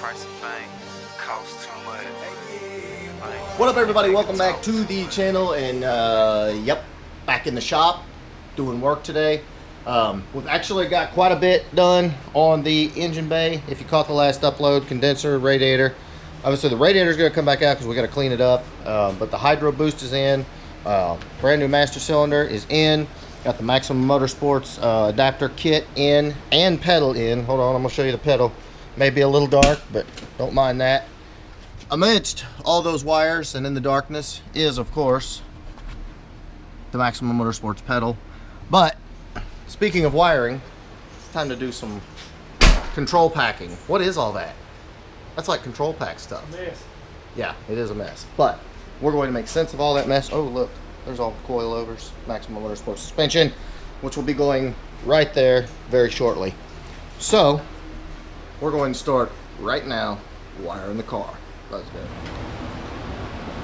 price of fame costs too much. What up, everybody? Welcome back to the channel, and back in the shop doing work today. We've actually got quite a bit done on the engine bay. If you caught the last upload, condenser, radiator. Obviously the radiator is going to come back out because we got to clean it up, but the hydro boost is in. Brand new master cylinder is in. Got the Maximum Motorsports adapter kit in and pedal in. Hold on, I'm going to show you the pedal. Maybe a little dark, but don't mind that. Amidst all those wires and in the darkness is, of course, the Maximum Motorsports pedal. But speaking of wiring, it's time to do some control packing. What is all that? That's like control pack stuff. Mess. Yeah, it is a mess. But we're going to make sense of all that mess. Oh, look, there's all the coilovers, Maximum Motorsports suspension, which will be going right there very shortly. So we're going to start right now wiring the car. Let's go.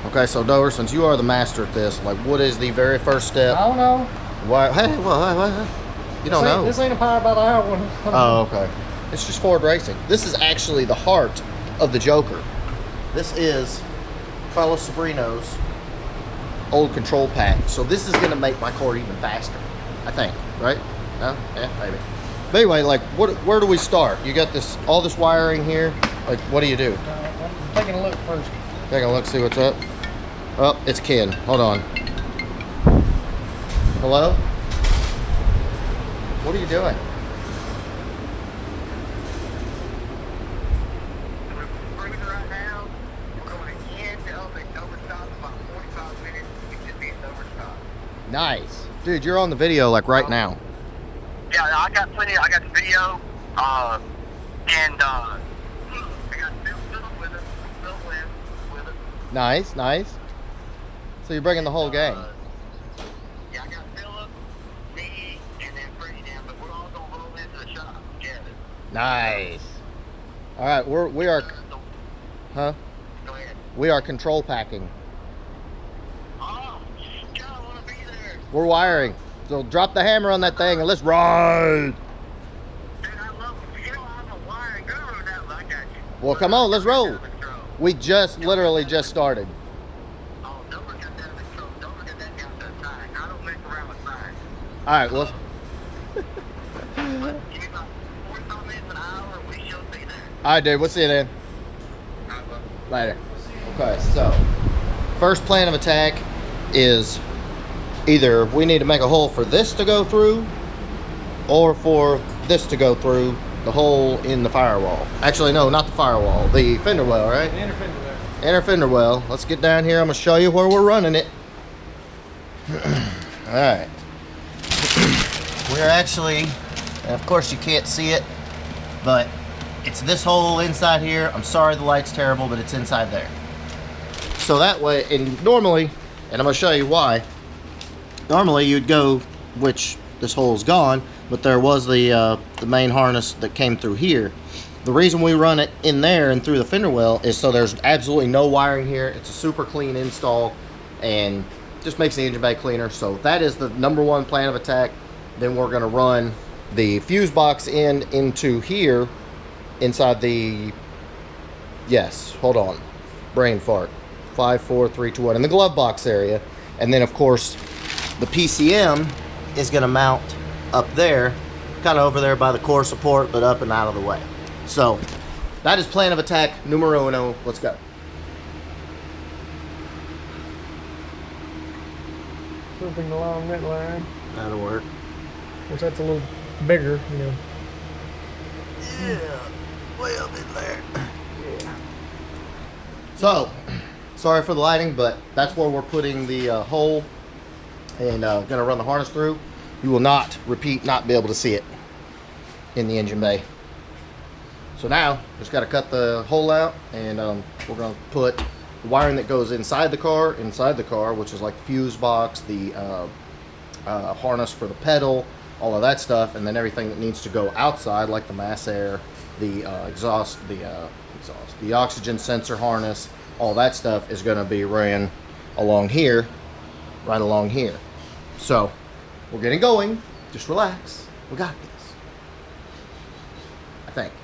Okay, so Dover, since you are the master at this, like, what is the very first step? I don't know. Why? Hey, well, you don't know. This ain't a power by the hour one. Oh, okay. It's just Ford Racing. This is actually the heart of the Joker. This is Carlos Sobrino's old control pack. So this is going to make my car even faster, I think. Right? No? Yeah, maybe. But anyway, like, where do we start? You got all this wiring here. Like, what do you do? I'm taking a look first. Taking a look, see what's up. Oh, it's Ken. Hold on. Hello? What are you doing? We're cruising right now. We're going in to overstop about 45 minutes. We should be at overstop. Nice. Dude, you're on the video, like, right now. Yeah, I got the video, and I got Phil with us. Phil with us. Nice, nice. So you're bringing the whole gang. Yeah, I got Philip, me, and then Freddie down, but we're all going to roll into the shop together. Nice. All right, we are, huh? Go ahead. We are control packing. Oh, God, I want to be there. We're wiring. So drop the hammer on that thing and let's ride. Dude, I love it. You know, I'm a wiring guru now, but I got you. Well, come on, let's roll. We literally just started. Oh, don't forget that in the control. Don't forget that down to the side. I don't mess around with signs. All right, well. But give me about 45 minutes, an hour, and we should be there. All right, dude, we'll see you then. Later. Okay, so first plan of attack is either we need to make a hole for this to go through or for this to go through the hole in the firewall. Actually, no, not the firewall, the fender well, right? The inner fender there. Inner fender well. Let's get down here. I'm going to show you where we're running it. All right. We're actually, and of course you can't see it, but it's this hole inside here. I'm sorry the light's terrible, but it's inside there. So that way, and normally, and I'm going to show you why. Normally you'd go, which this hole's gone, but there was the main harness that came through here. The reason we run it in there and through the fender well is so there's absolutely no wiring here. It's a super clean install and just makes the engine bay cleaner. So that is the #1 plan of attack. Then we're going to run the fuse box into here inside the, yes, hold on, brain fart, 5, 4, 3, 2, 1, in the glove box area. And then of course the PCM is going to mount up there, kind of over there by the core support, but up and out of the way. So that is plan of attack numero uno. Let's go. Flipping along that line. That'll work. Which that's a little bigger, you know. Yeah, way up in there. Yeah. So, sorry for the lighting, but that's where we're putting the hole and gonna run the harness through. You will not be able to see it in the engine bay. So now, just gotta cut the hole out, and we're gonna put the wiring that goes inside the car, which is like the fuse box, the harness for the pedal, all of that stuff, and then everything that needs to go outside, like the mass air, the the oxygen sensor harness, all that stuff is gonna be ran along here, right along here. So we're getting going. Just relax. We got this. I think.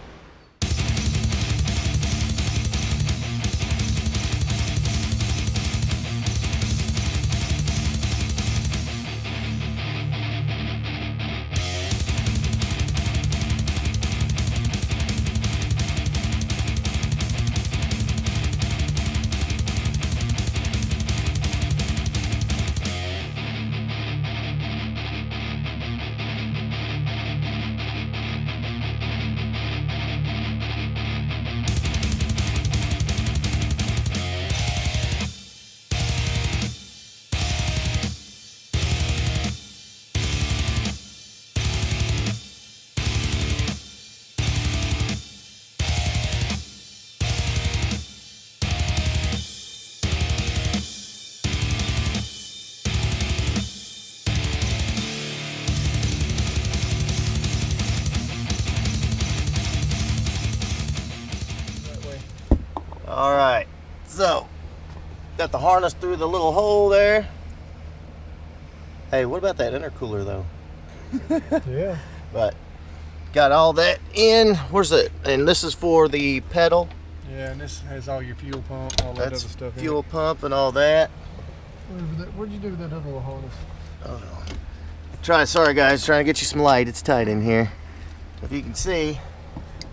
All right, so got the harness through the little hole there. Hey, what about that intercooler though? Yeah. But got all that in. Where's it? And this is for the pedal. Yeah, and this has all your fuel pump, all that That's other stuff fuel pump and all that. What'd you do with that other little harness? Hold on. Sorry guys, trying to get you some light. It's tight in here. If you can see,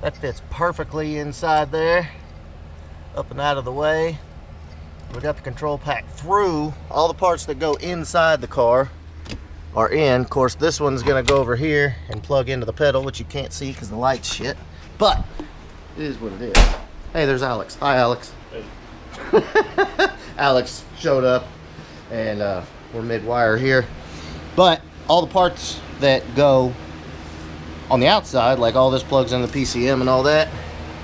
that fits perfectly inside there. Up and out of the way. We got the control pack through. All the parts that go inside the car are in. Of course, this one's gonna go over here and plug into the pedal, which you can't see because the light's shit. But it is what it is. Hey, there's Alex. Hi, Alex. Hey. Alex showed up, and we're mid-wire here. But all the parts that go on the outside, like all this plugs in the PCM and all that,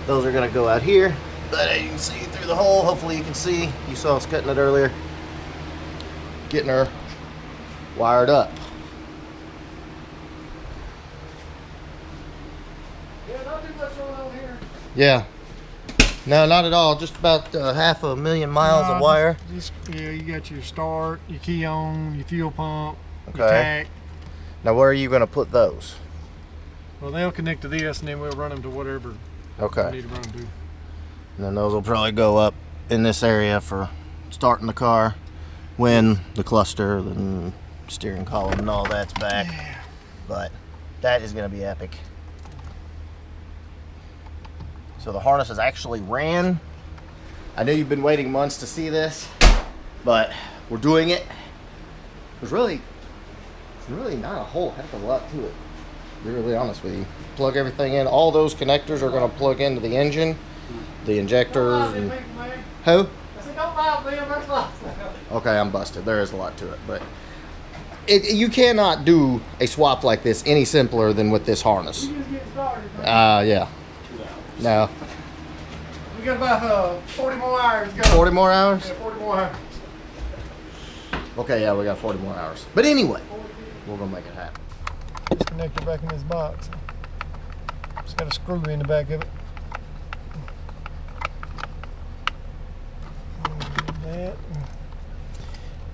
those are gonna go out here. But as you can see through the hole, hopefully you can see. You saw us cutting it earlier. Getting her wired up. Yeah, not too much going on here. Yeah. No, not at all. Just about 500,000 miles of wire. Yeah, you got your start, your key on, your fuel pump, your Okay. tack. Now where are you gonna put those? Well, they'll connect to this, and then we'll run them to whatever we Okay. need to run them to. And then those will probably go up in this area for starting the car when the cluster and steering column and all that's back. Yeah. But that is going to be epic. So the harness is actually ran. I know you've been waiting months to see this, but we're doing it. There's really not a whole heck of a lot to it, to be really honest with you. Plug everything in. All those connectors are going to plug into the engine, the injectors, and who? Okay, I'm busted. There is a lot to it, but you cannot do a swap like this any simpler than with this harness. Yeah. No. We got about 40 more hours to go. 40 more hours? Yeah, 40 more hours. Okay, yeah, we got 40 more hours. But anyway, we're gonna make it happen. Just connect it back in this box. Just got a screw in the back of it.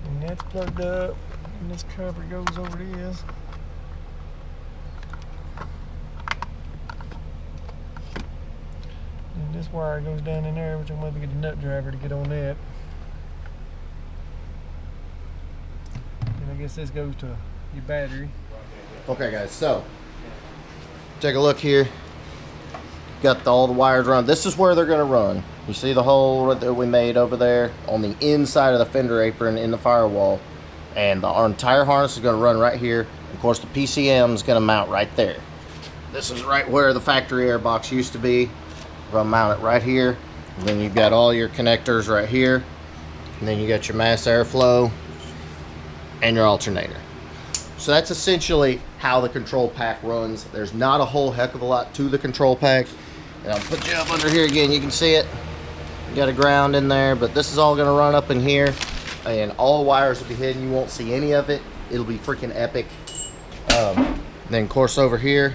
And that's plugged up, and this cover goes over this. And this wire goes down in there, which I'm going to get a nut driver to get on that. And I guess this goes to your battery. Okay, guys, so take a look here. Got all the wires run. This is where they're gonna run. You see the hole that we made over there on the inside of the fender apron in the firewall, and our entire harness is gonna run right here. Of course, the PCM is gonna mount right there. This is right where the factory air box used to be. We're gonna mount it right here. And then you've got all your connectors right here, and then you got your mass airflow and your alternator. So that's essentially how the control pack runs. There's not a whole heck of a lot to the control pack. And I'll put you up under here again. You can see it. You got a ground in there, but this is all going to run up in here, and all wires will be hidden. You won't see any of it. It'll be freaking epic. Then, of course, over here,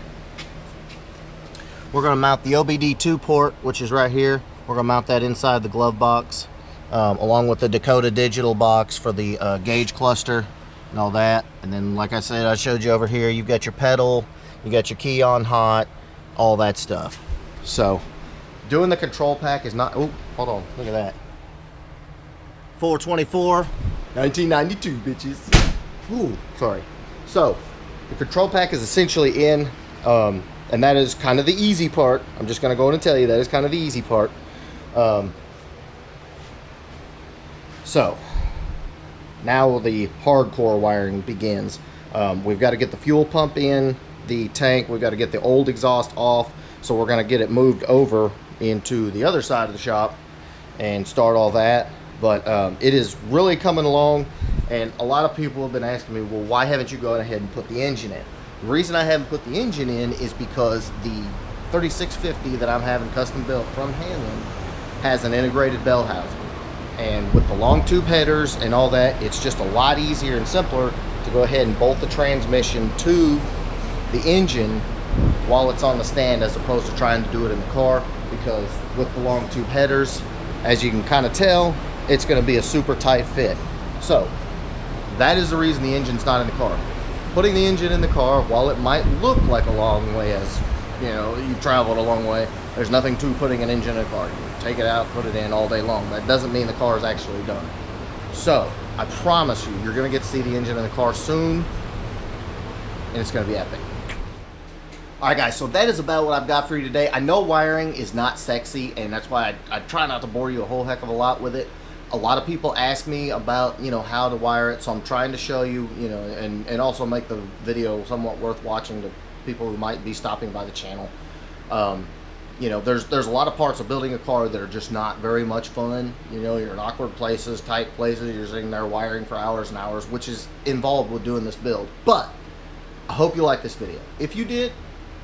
we're going to mount the OBD2 port, which is right here. We're going to mount that inside the glove box, along with the Dakota digital box for the gauge cluster and all that. And then, like I said, I showed you over here, you've got your pedal, you got your key on hot, all that stuff. So doing the control pack is not, oh, hold on, look at that. 4/24, 1992, bitches. Ooh, sorry. So the control pack is essentially in, and that is kind of the easy part. I'm just gonna go in and tell you that is kind of the easy part. So now the hardcore wiring begins. We've got to get the fuel pump in the tank. We've got to get the old exhaust off. So we're going to get it moved over into the other side of the shop and start all that. But it is really coming along. And a lot of people have been asking me, well, why haven't you gone ahead and put the engine in? The reason I haven't put the engine in is because the 3650 that I'm having custom built from Hanlon has an integrated bell housing. And with the long tube headers and all that, it's just a lot easier and simpler to go ahead and bolt the transmission to the engine while it's on the stand, as opposed to trying to do it in the car, because with the long tube headers, As you can kind of tell, it's going to be a super tight fit. So that is the reason the engine's not in the car. Putting the engine in the car, while it might look like a long way, as you know, you traveled a long way, there's nothing to putting an engine in a car. You can take it out, put it in all day long. That doesn't mean the car is actually done. So I promise you, you're going to get to see the engine in the car soon, and it's going to be epic. Alright guys, so that is about what I've got for you today. I know wiring is not sexy, and that's why I try not to bore you a whole heck of a lot with it. A lot of people ask me about, you know, how to wire it, so I'm trying to show you, you know, and also make the video somewhat worth watching to people who might be stopping by the channel. You know, there's a lot of parts of building a car that are just not very much fun. You know, you're in awkward places, tight places, you're sitting there wiring for hours and hours, which is involved with doing this build. But I hope you like this video. If you did,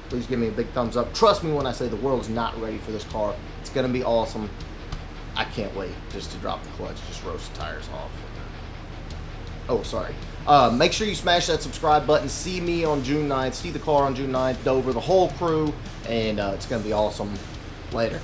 please give me a big thumbs up. Trust me when I say the world is not ready for this car. It's going to be awesome. I can't wait just to drop the clutch, just roast the tires off. Oh, sorry. Make sure you smash that subscribe button. See me on June 9th. See the car on June 9th. Dover, the whole crew. And it's going to be awesome. Later.